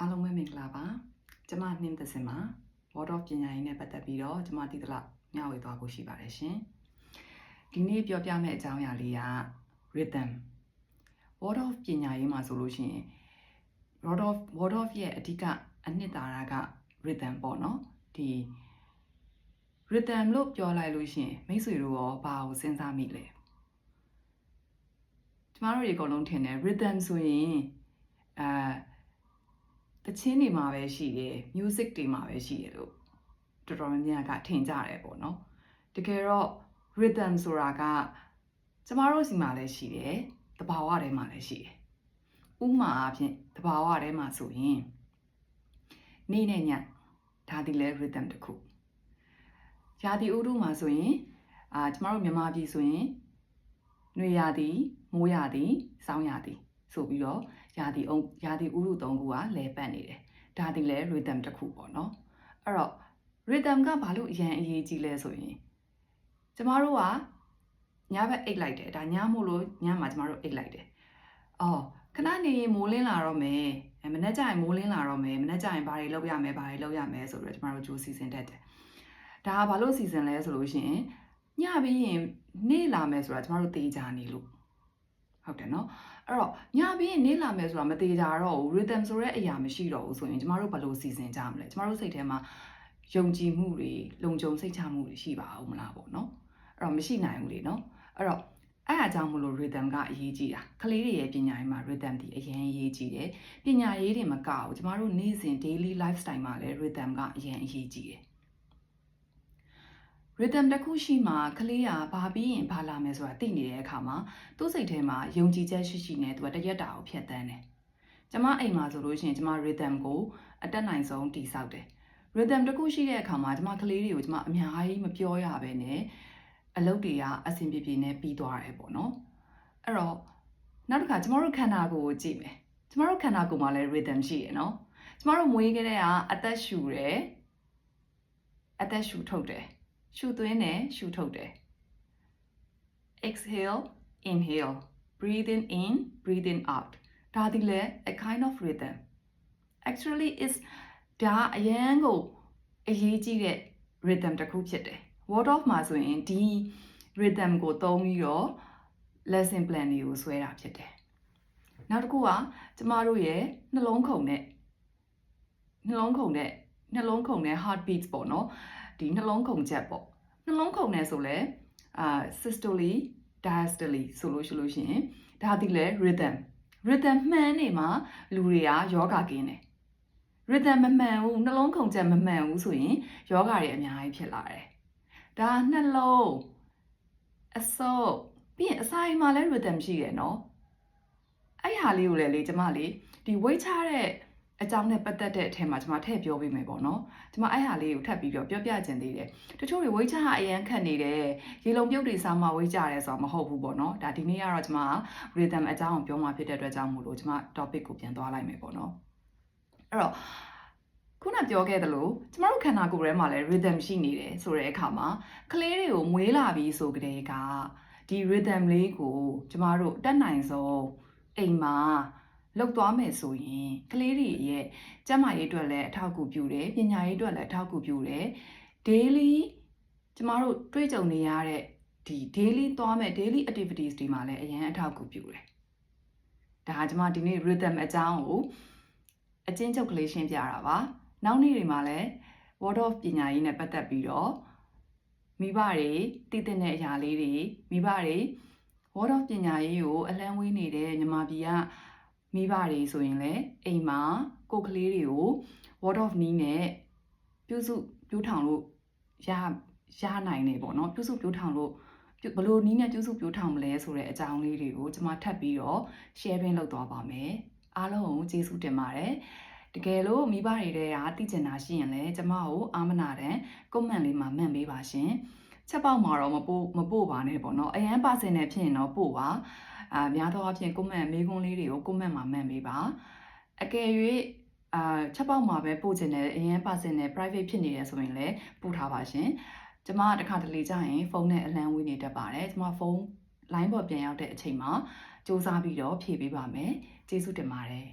အားလုံးပဲမင်္ဂလာပါကျမနှင်းသစင်ပါ Word of ပညာရေးနဲ့ပတ်သက်ပြီးတော့ကျမဒီတလောက်မျှဝေသွားဖို့ရှိပါတယ်ရှင်ဒီနေ့ပြောပြမယ့်အကြောင်းအရာလေးက rhythm Word of ပညာရေးမှာဆိုလို့ရှိရင် Word of ရဲ့အဓိကအနှစ်သာရက rhythm ပေါ့နော်ဒီ rhythm လို့ပြောလိုက်လို့ရှိရင်မိတ်ဆွေတို့ရောဘာကိုစဉ်းစားမိလဲကျမတို့ရေအကုန်လုံးထင်တယ် rhythm ဆိုရင်တချင်းတွေမှာပဲရှိတယ် music တွေမှာပဲရှိတယ်လို့တော်တော်များများကထင်ကြတယ်ပေါ့နော်တကယ်တော့ rhythm ဆိုတာကကျမတို့စီမှာလည်းရှိတယ်တဘာဝထဲမှာလည်းရှိတယ်ဥပမာအဖြစ်တဘာဝထဲမှာဆိုရင်နေ့နဲ့ညဒါဒီလဲ rhythm တစ်ခုရာသီဥတုမှာဆိုရင်ကျမတို့မြန်မာပြည်ဆိုရင်နွေရာသီမိုးရာသီဆောင်းရာသီဆိုပြီးတော့ရာသီဥတု၃ခုကလဲပတ်နေတယ်ဒါဒီလဲ rhythm တစ်ခုပေါ့နော်အဲ့တော့ rhythm ကဘာလို့အရင်အရေးကြီးလဲဆိုရင်ကျမတို့ကညဘက်အိတ်လိုက်တယ်ဒါညမို့လို့ညမှာကျမတို့အိတ်လိုက်တယ်ခဏနေမိုးလင်းလာတော့မယ်မနေ့ကျရင်မိုးလင်းလာတော့မယ်မနေ့ကျရင်ဘာတွေလုပ်ရမယ်ဆိုတော့ကျမတို့ကြိုးစီစဉ်တတ်တယ်ဒါကဘာလို့စီစဉ်လဲဆိုလို့ရှိရင်ညပြီးရင်နေ့လာမယ်ဆိုတာကျမတို့သိကြနေလို့ဟုတ်တယ်နော်အဲ့တော့ညပြီးရင်နေ့လာမယ်ဆိုတာမသေးကြတော့ဘူး rhythm ဆိုတဲ့အရာမရှိတော့ဘူးဆိုရင်ကျမတို့ဘယ်လိုစီစဉ်ကြမလဲကျမတို့စိတ်ထဲမှာယုံကြည်မှုတွေလုံခြုံစိတ်ချမှုတွေရှိပါဦးမလားပေါ့နော်အဲ့တော့မရှိနိုင်ဘူးလေနော်အဲ့တော့အဲ့အကြောင်းမလို့ rhythm ကအရေးကြီးတာကလေးတွေရဲ့ပညာရေးမှာ rhythm ဒီအရင်အရေးကြီးတယ်ပညာရေးတွေမကဘူးကျမတို့နေ့စဉ် daily lifestyle မှာလည်း rhythm ကအရင်အရေးကြီးတယ်rhythm တစ်ခုရှိမှကလေးကဘာပြီးရင်ဘာလာမယ်ဆိုတာသိနေတဲ့အခါမှာသူ့စိတ်ထဲမှာယုံကြည်ချက်ရှိနေသူကတရက်တာကိုဖြတ်တန်းတယ်။ကျမအိမ်မှာဆိုလို့ရှိရင်ကျမ rhythm ကိုအတက်နိုင်ဆုံးတည်ဆောက်တယ်။ rhythm တစ်ခုရှိတဲ့အခါမှာကျမကလေးတွေကိုကျမအများကြီးမပြောရဘဲနဲ့အလုပ်တွေကအဆင်ပြေပြေနဲ့ပြီးသွားတယ်ပေါ့နော်။အဲ့တော့နောက်တစ်ခါကျမတို့ခန္ဓာကိုယ်ကိုကြည့်မယ်။ကျမတို့ခန္ဓာကိုယ်မှာလည်း rhythm ရှိရနော်။ကျမတို့မွေးကလေးကအသက်ရှူတယ်အသက်ရှူထုတ်တယ်ရှူသွင်းတယ်ရှူထုတ်တယ် exhale inhale breathing in breathing out ဒါဒီလေ a kind of rhythm actually is ဒါအရန်ကိုအရေးကြီးတဲ့ rhythm တစ်ခုဖြစ်တယ် word of မှာဆိုရင်ဒီ rhythm ကိုသုံးပြီးတော့ lesson plan တွေကိုဆွဲတာဖြစ်တယ်နောက်တစ်ခုကကျမတို့ရဲ့နှလုံးခုန်တဲ့ heartbeats ပေါ့နော်ဒီနှလုံးခုန်ချက်ပေါ့နှလုံးခုန်နေဆိုလဲsystole diastole ဆိုလို့ရှိရင်ဒါဒီလဲ rhythm မှန်နေမှာလူတွေကယောဂကင်းတယ် rhythm မမှန်ဘူးနှလုံးခုန်ချက်မမှန်ဘူးဆိုရင်ယောဂတွေအများကြီးဖြစ်လာတယ်ဒါနှလုံးအဆုပ်ပြီးရင်အစာအိမ်မှာလဲ rhythm ရှိတယ်နော်အဲ့ဟာလေးကိုလေကျမလေးဒီ weight ချတဲ့အကြောင်းနဲ့ပတ်သက်တဲ့အထက်မှာကျွန်မထည့်ပြောပေးမယ်ပေါ့နော်ကျွန်မအဲ့ဟာလေးကိုထပ်ပြီးပြောပြချင်သေးတယ်တချို့တွေဝိတ်ချအရန်ခတ်နေတယ်ရေလုံးပြုတ်တွေစားမှဝိတ်ချရဲဆိုတာမဟုတ်ဘူးပေါ့နော်ဒါဒီနေ့ကတော့ကျွန်မ rhythm အကြောင်းကိုပြောမှာဖြစ်တဲ့အတွက်ကြောင့်မို့လို့ကျွန်မ topic ကိုပြန်သွားလိုက်မယ်ပေါ့နော်အဲ့တော့ခုနပြောခဲ့သလိုကျမတို့ခန္ဓာကိုယ်ထဲမှာလည်း rhythm ရှိနေတယ်ဆိုတဲ့အခါမှာကလေးတွေကိုမွေးလာပြီးဆိုကြတဲ့ကဒီ rhythm လေးကိုကျမတို့တက်နိုင်ဆုံးအိမ်မှာလောက်သွားမယ်ဆိုရင်ကလေးတွေရဲ့ကျန်းမာရေးအတွက်လည်းအထောက်အကူပြုတယ်ပညာရေးအတွက်လည်းအထောက်အကူပြုတယ် daily ကျမတို့တွေ့ကြုံနေရတဲ့ဒီ daily သွားမဲ့ daily activities တွေမှာလည်းအရင်အထောက်အကူပြုတယ်ဒါကကျမဒီနေ့ rhythm အကြောင်းကိုအကျဉ်းချုပ်ကလေးရှင်းပြတာပါနောက်နေ့တွေမှာလည်း word of ပညာရေးနဲ့ပတ်သက်ပြီးတော့မိဘတွေတည်တဲ့အရာလေးတွေမိဘတွေ word of ပညာရေးကိုအလံဝေးနေတဲ့မြန်မာပြည်ကမိဘတွေဆိုရင်လည်းအိမ်မှာကိုယ်ကလေးတွေကို word of နည်းနဲ့ပြုစုပြောထောင်လို့ရနိုင်နေပေါ့နော်ပြုစုပြောထောင်လို့ဘယ်လိုနည်းနဲ့ပြုစုပြောထောင်မလဲဆိုတဲ့အကြောင်းလေးတွေကိုကျွန်မထပ်ပြီးတော့ sharing လုပ်သွားပါမယ်အားလုံးကိုကျေးဇူးတင်ပါတယ်တကယ်လို့မိဘတွေတွေကသိချင်တာရှိရင်လည်းကျွန်မကိုအာမနာတန် comment လေးမှာမှန်ပေးပါရှင်ချက်ပေါက်မှာတော့မပို့ပါနဲ့ပေါ့နော်အရန်ပါစင်နဲ့ဖြစ်ရင်တော့ပို့ပါများသောအားဖြင့် comment မေးခွန်းလေးတွေကို comment မှာမှန်ပေးပါအကယ်၍ချက်ပေါက်မှာပဲပို့ချင်တဲ့အရင်ပါစင်နဲ့ private ဖြစ်နေတယ်ဆိုရင်လည်းပို့ထားပါရှင်ကျမတခါတလေကြာရင်ဖုန်းနဲ့အလံဝေးနေတတ်ပါတယ်ကျမဖုန်း line ပေါ်ပြန်ရောက်တဲ့အချိန်မှာစူးစမ်းပြီးတော့ဖြည့်ပေးပါမယ်ကျေးဇူးတင်ပါတယ်